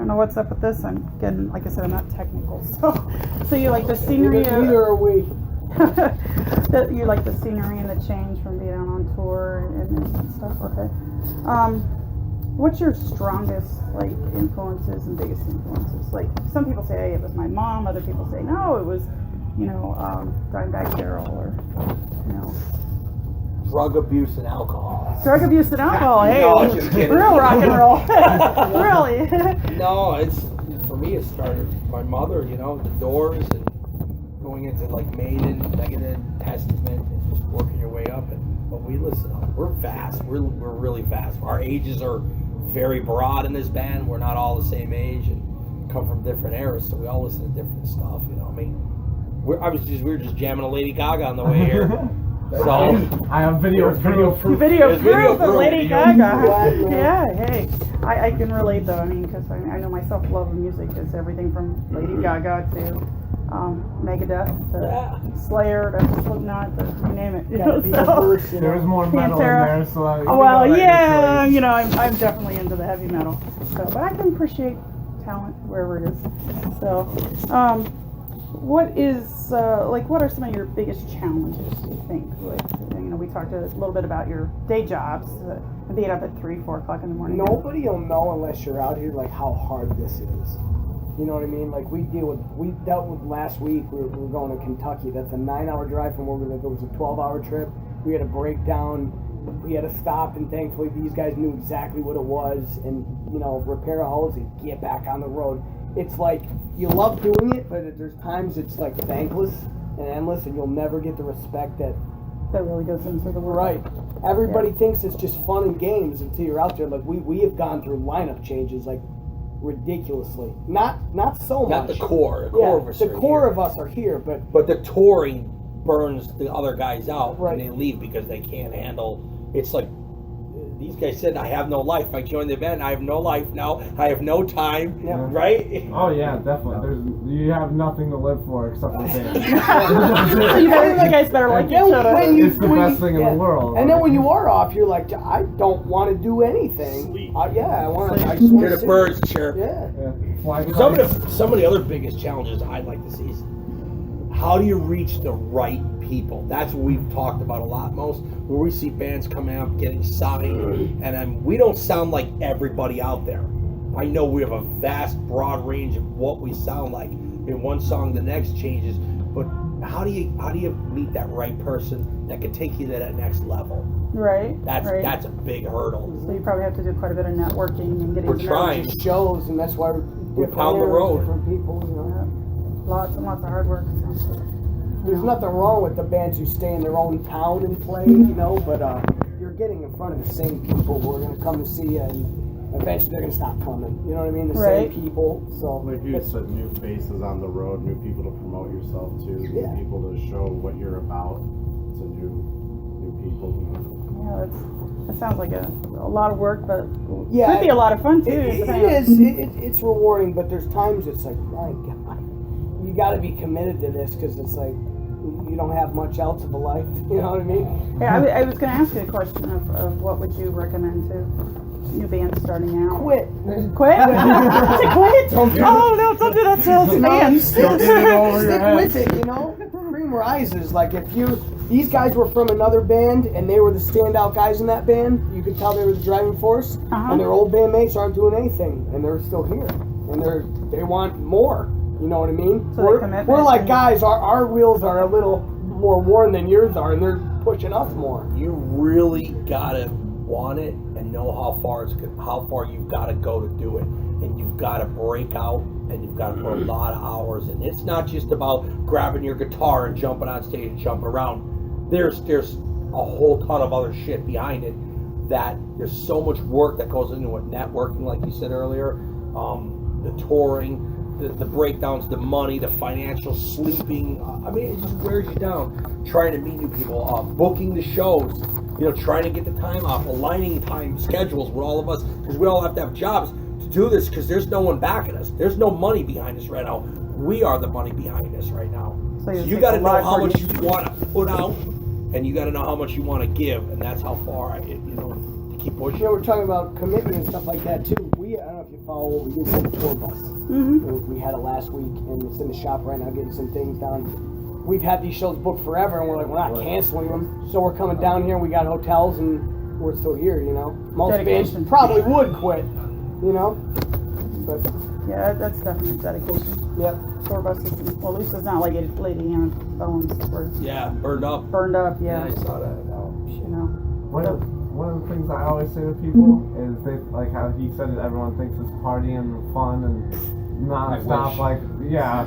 know what's up with this. I'm getting, like I said, I'm not technical. So you like the scenery? Neither are we. You like the scenery and the change from being out on tour and stuff. Okay. What's your strongest like influences and biggest influences? Like some people say, hey, it was my mom. Other people say, no, it was, Dimebag Darrell or, drug abuse and alcohol. Drug abuse and alcohol. Hey, No, just kidding. Real rock and roll. Really. No, for me. It started with my mother. The Doors and going into like Maiden, Megadeth, Testament, and just working your way up. But we listen. We're fast. We're really fast. Our ages are very broad in this band. We're not all the same age and come from different eras, so we all listen to different stuff. We were just jamming a Lady Gaga on the way here. So I have video proof. Video proof of Lady Gaga. Exactly. Yeah, hey. I can relate though. Because I know myself love of music. It's everything from Lady Gaga to Megadeth to Slayer to Slipknot to you name it. There was more metal in there, so I'm definitely into the heavy metal. So, but I can appreciate talent wherever it is. So, what are some of your biggest challenges, you think? We talked a little bit about your day jobs, being up at 3, 4 o'clock in the morning. Nobody will know unless you're out here, like, how hard this is. You know what I mean? Like, we dealt with last week, we were going to Kentucky. That's a 9-hour drive from where we lived. It was a 12-hour trip. We had a breakdown. We had to stop, and thankfully these guys knew exactly what it was, and, repair a hose and get back on the road. It's like, you love doing it, but there's times it's like thankless and endless, and you'll never get the respect that really goes into the work. Right. Everybody thinks it's just fun and games until you're out there. Like we have gone through lineup changes like ridiculously. Not so much. not the core. The core of us are here, but the touring burns the other guys out, right. And they leave because they can't handle. It's like these guys said, I have no life. I joined the band. I have no life now. I have no time. Yeah. Right? Oh yeah, definitely. You have nothing to live for except for band. So you guys better like each other. It's the best thing in the world. And then when you are off, you're like, I don't want to do anything. Sleep. I just want to Hear the birds chirp. Yeah. Some of the other biggest challenges I'd like to see is how do you reach the right people? That's what we've talked about a lot most, where we see bands coming up, getting signed, and we don't sound like everybody out there. I know we have a vast, broad range of what we sound like. In one song, the next changes, but how do you meet that right person that can take you to that next level? Right. That's a big hurdle. So you probably have to do quite a bit of networking and getting We're trying shows, and that's why we pound the road. Different people, Lots and lots of hard work. There's nothing wrong with the bands who stay in their own town and play, but you're getting in front of the same people who are going to come to see you, and eventually they're going to stop coming. You know what I mean? The same people. So like you said, new faces on the road, new people to promote yourself to, new people to show what you're about to new people. Yeah, that sounds like a lot of work, but could be a lot of fun too. It is. It's rewarding, but there's times it's like, my God. You got to be committed to this because it's like you don't have much else of a life. You know what I mean? Yeah, I was going to ask you a question of what would you recommend to new bands starting out? Quit. Quit? To quit? Don't do that to us, man. Stick with it. Cream rises. Like if these guys were from another band and they were the standout guys in that band, you could tell they were the driving force. And their old bandmates aren't doing anything, and they're still here, and they want more. You know what I mean? So we're like guys, our wheels are a little more worn than yours are, and they're pushing us more. You really gotta want it and know how far you've gotta go to do it. And you've gotta break out, and you've gotta put a lot of hours in. It's not just about grabbing your guitar and jumping on stage and jumping around. There's a whole ton of other shit behind it that there's so much work that goes into it. Networking, like you said earlier, the touring, the breakdowns, the money, the financial, sleeping. I mean, it just wears you down. Trying to meet new people, booking the shows, trying to get the time off, aligning time schedules with all of us, because we all have to have jobs to do this, because there's no one backing us. There's no money behind us right now. We are the money behind us right now. So you got to know how much you want to put out, and you got to know how much you want to give, and that's how far to keep pushing. We're talking about commitment and stuff like that too. We I don't know if you follow what we did with the tour bus. Mm-hmm. We had it last week, and it's in the shop right now getting some things done. We've had these shows booked forever, and we're not canceling them. So we're coming down here. We got hotels, and we're still here. Most bands Dedication. probably would quit. But Yeah, that's definitely dedication. yep. Tour buses, well, at least it's not like Lady Anna Bones were Yeah, burned up. burned up, Yeah, yeah. I saw that. One of the things I always say to people is they like how he said it. Everyone thinks it's partying and fun and non-stop. Like, yeah,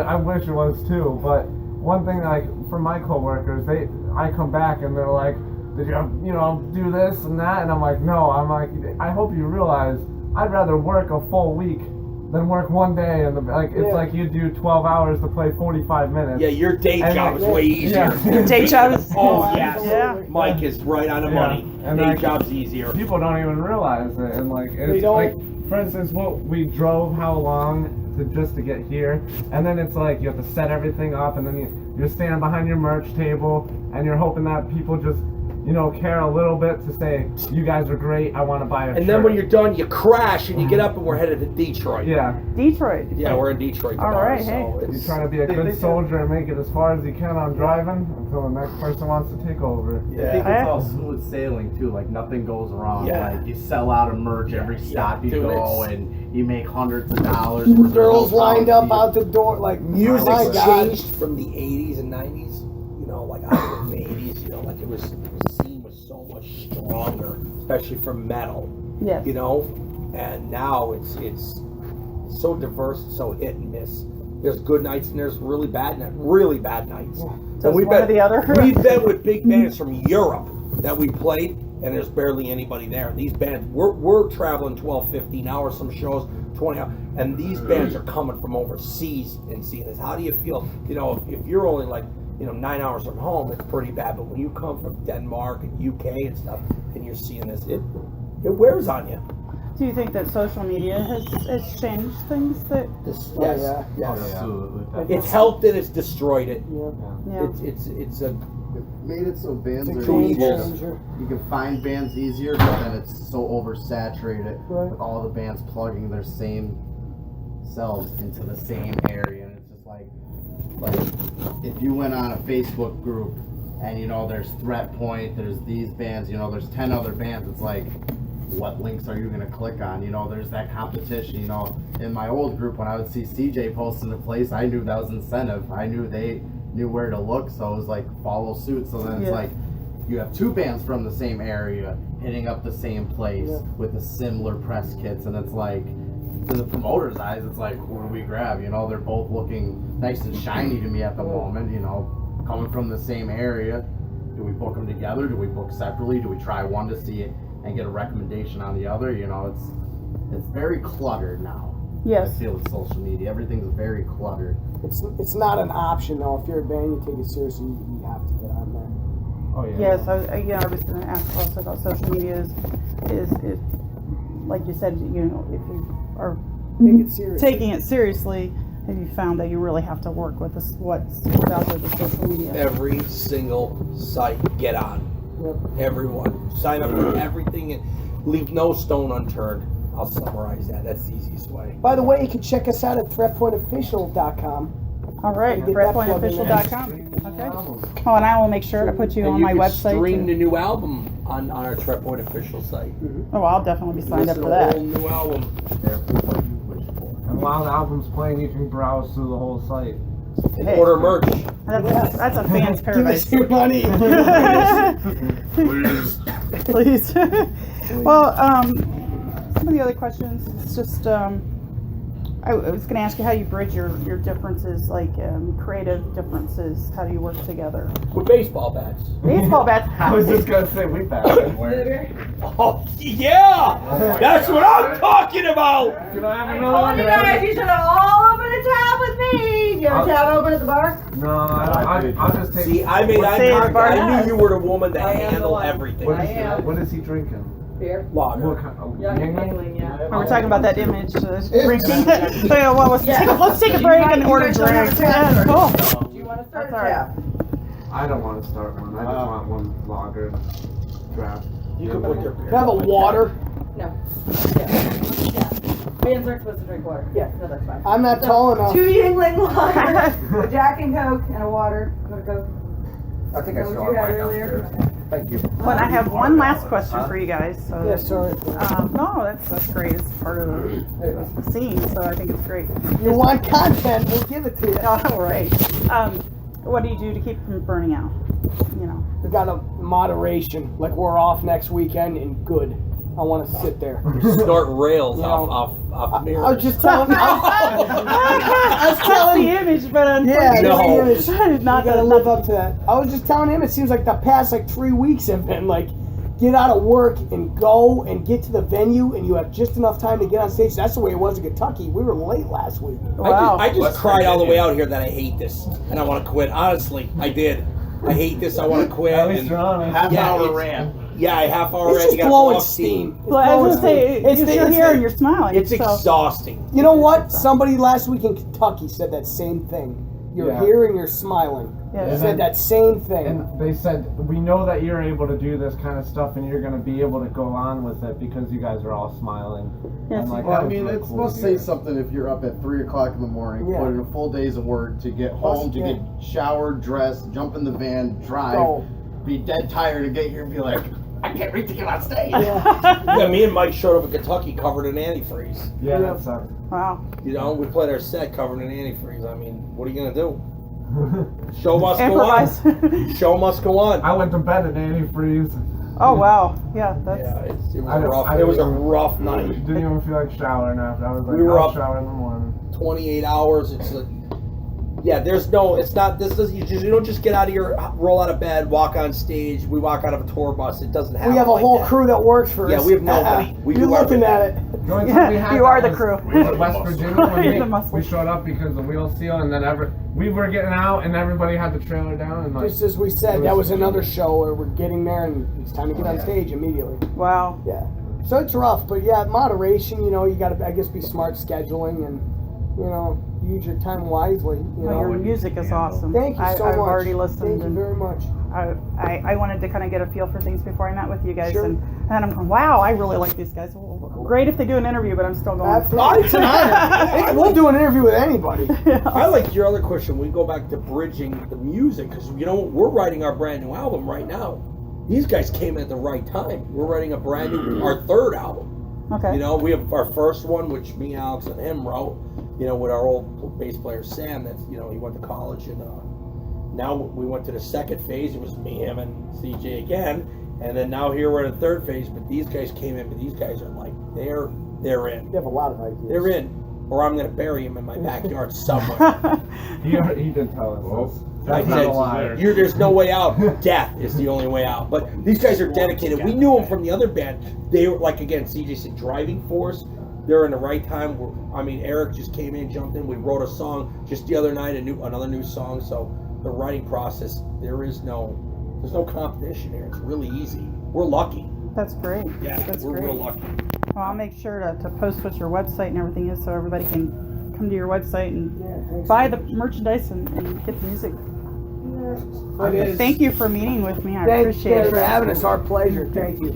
I wish it was too. But one thing, like for my coworkers, I come back and they're like, "Did you do this and that?" And I'm like, "No." I'm like, I hope you realize I'd rather work a full week than work one day, and it's like you do 12 hours to play 45 minutes. Yeah, your day And job is way easier. Your day job is Oh, yes. Yeah. Mike is right on the money. And Day job's easier. People don't even realize it, and like They it's don't. like, for instance, we drove how long just to get here, and then it's like you have to set everything up, and then you're standing behind your merch table, and you're hoping that people just care a little bit to say, "You guys are great. I want to buy a shirt." And then when you're done, you crash and you get up and we're headed to Detroit. yeah, Detroit. Yeah, we're in Detroit. All right, hey. you're trying to be a good soldier and make it as far as you can on driving until the next person wants to take over. I think Yeah. it's all smooth sailing too. Like nothing goes wrong. Yeah. Like you sell out of merch every stop you dude, go, it's- and you make hundreds of dollars. for Girls the lined up hotel. out the door, like Music's my God. changed from the 80s and 90s. Like I in the 80s, like the scene was so much stronger, especially for metal. Yes. And now it's so diverse, so hit and miss. There's good nights and there's really bad nights. So And it's one or the other. We've been with big bands from Europe that we played, and there's barely anybody there. And these bands, we're traveling 12, 15 hours, some shows 20 hours, and these bands are coming from overseas and seeing this. How do you feel? If you're only like 9 hours from home, it's pretty bad. But when you come from Denmark and UK and stuff, and you're seeing this, it wears on you. Do you think that social media has changed things? That Yes. Absolutely. It's helped and it's destroyed it. yeah. It's a Made it so bands It's a are game easier. changer. You can find bands easier, but then it's so oversaturated Right. with all the bands plugging their same selves into the same area, and it's just like if you went on a Facebook group and there's Threatpoint, there's these bands, there's 10 other bands. It's like, what links are you gonna click on? There's that competition. In my old group, when I would see CJ posting a place, I knew that was incentive. I knew they knew where to look, so it was like follow suit. So then it's Yeah. like you have two bands from the same area hitting up the same place with the similar press kits, and it's like, to the promoter's eyes, it's like, who do we grab? They're both looking nice and shiny to me at the moment. Coming from the same area, do we book them together? Do we book separately? Do we try one to see it and get a recommendation on the other? It's very cluttered now. Yes. I feel with social media, everything's very cluttered. It's not an option though. If you're a band, you take it seriously. You have to get on there. Oh yeah. Yes, I was going to ask also about social media is like you said, if you are Take it seriously. taking it seriously, have you found that you really have to work with what's out there with social media? every single site. Get on. Yep. Everyone. Sign up for everything and leave no stone unturned. I'll summarize that. That's the easiest way. By the way, you can check us out at threatpointofficial.com. All right, Get that plugged in threatpointofficial.com. Okay. Oh, and I will make sure to put you And on you my can website. stream too. the new album on our Threatpoint official site. Oh, I'll definitely be signed up Listen for to that. the whole new album. Therefore, what you wish for. And while the album's playing, you can browse through the whole site. And Hey. order merch. That's a fan's Give paradise. us your money. Please. Well, some of the other questions, it's just, I was going to ask you how you bridge your differences, like creative differences. How do you work together? With baseball bats. Baseball bats. I was just gonna say we back. Oh, yeah! That's what I'm talking about! Can I have I another told you guys you should have all opened a tab with me. You have a tab open at the bar? No, I'll just take. See, I made eye Say it, contact. Barney. I knew you were the woman that I am the handled one. everything. What is he drinking? Beer. Lager. What kind of Yeah, Yingling? Yingling, yeah. Oh, we're talking about that image, drinking. So, yeah, well, let's take a break and order drinks. Yeah, cool. Do you want to start That's a tab? I don't want to start one. I just want one lager draft. You can put your Can I have a water? No. Yeah. Fans aren't supposed to drink water. Yeah. No, that's fine. I'm not tall enough. 2 Yingling waters, a Jack and Coke, and a water. I'm gonna go. I think I What saw you it had right earlier. downstairs. Thank you. But I have one last question for you guys. So Yeah, sorry. no, that's great. It's part of the scene, so I think it's great. You want content, we'll give it to you. All right. What do you do to keep from burning out? You know. We got a moderation. Like we're off next weekend and good. I want to sit there. Snort rails You know, off mirrors. I was just telling. I was That's telling. the image, but Yeah, unfortunately, that's the image. not You gotta the live up to that. I was just telling him. It seems like the past 3 weeks have been like, get out of work and go and get to the venue, and you have just enough time to get on stage. That's the way it was in Kentucky. We were late last week. Wow. I just West cried all the Virginia. way out here that I hate this and I want to quit. Honestly, I did. I hate this. I want to quit. At least and- you're honest. Half Yeah, hour it's- rant. Yeah, a half hour It's rant, just you gotta blowing blow off steam. Well, I was gonna say, It's you're the- here it's and you're smiling. It's so. exhausting. You know what? Somebody last week in Kentucky said that same thing. You're Yeah. here and you're smiling. Yeah. They said that same thing. And they said, we know that you're able to do this kind of stuff and you're going to be able to go on with it because you guys are all smiling. Yes. And, like, Well, that I was mean, really it's cool must to say hear. something if you're up at 3 o'clock in the morning, Yeah. put in a full day's of work to get home, to yeah. get showered, dressed, jump in the van, drive, Go. be dead tired to get here and be like, I can't wait to get on stage. Yeah, me and Mike showed up in Kentucky covered in antifreeze. Yeah, Yeah. that sucks. Wow. You know, we played our set covered in antifreeze. I mean, what are you gonna do? Show must go Improvise. on. Show must go on. I went to bed at antifreeze. Oh wow. Yeah, that's. Yeah, it was I don't- rough. I It was a don't- rough night. Didn't even feel like showering after. I was like, We were I'll up- shower in the morning. 28 hours. It's like, yeah. There's no. It's not. This does. You don't just get out of your, roll out of bed, walk on stage. We walk out of a tour bus. It doesn't happen. We have a like whole that. crew that works for Yeah, us. we have nobody. We You're do looking everything. at it. The only time we had You that are the was- crew. was in West Virginia when You're the muscle. we showed up because the wheel seal, and then we were getting out, and everybody had the trailer down, and like Just as we said, that was another show where we're getting there and it's time to get on stage immediately. Wow. Yeah. So it's rough, but yeah, moderation, you know, you gotta, I guess, be smart scheduling and, you know, use your time wisely, you Well, your know. music is awesome. Thank you so I've much. already listened. Thank you and very much. I wanted to kind of get a feel for things before I met with you guys, Sure. and then I'm going, wow, I really like these guys. Well, great if they do an interview, but I'm still going. Absolutely. It's an honor. We'll do an interview with anybody. I like your other question. We go back to bridging the music because you know we're writing our brand new album right now. These guys came at the right time. We're writing a brand new, our third album. Okay. You know, we have our first one, which me, Alex, and him wrote. You know, with our old bass player Sam. That's, you know, he went to college, and now we went to the second phase. It was me, him, and CJ again, and then now here we're in the third phase. But these guys came in. But these guys are like they're in. You have a lot of ideas. They're in, or I'm gonna bury him in my backyard somewhere. he did tell us this. I That's not a said, lie. there's no way out. Death is the only way out. But these guys are dedicated. We knew them from the other band. They were, like, again, CJ said, driving force. They're in the right time. I mean, Eric just came in, jumped in. We wrote a song just the other night, another new song. So the writing process, there's no competition here. It's really easy. We're lucky. That's great. Yeah, That's we're great. real lucky. Well, I'll make sure to post what your website and everything is, so everybody can come to your website and thanks. buy the merchandise and get the music. It is. Thank you for meeting with me. I Thank appreciate you it. for having us. Our pleasure. Thank you.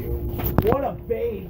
What a babe.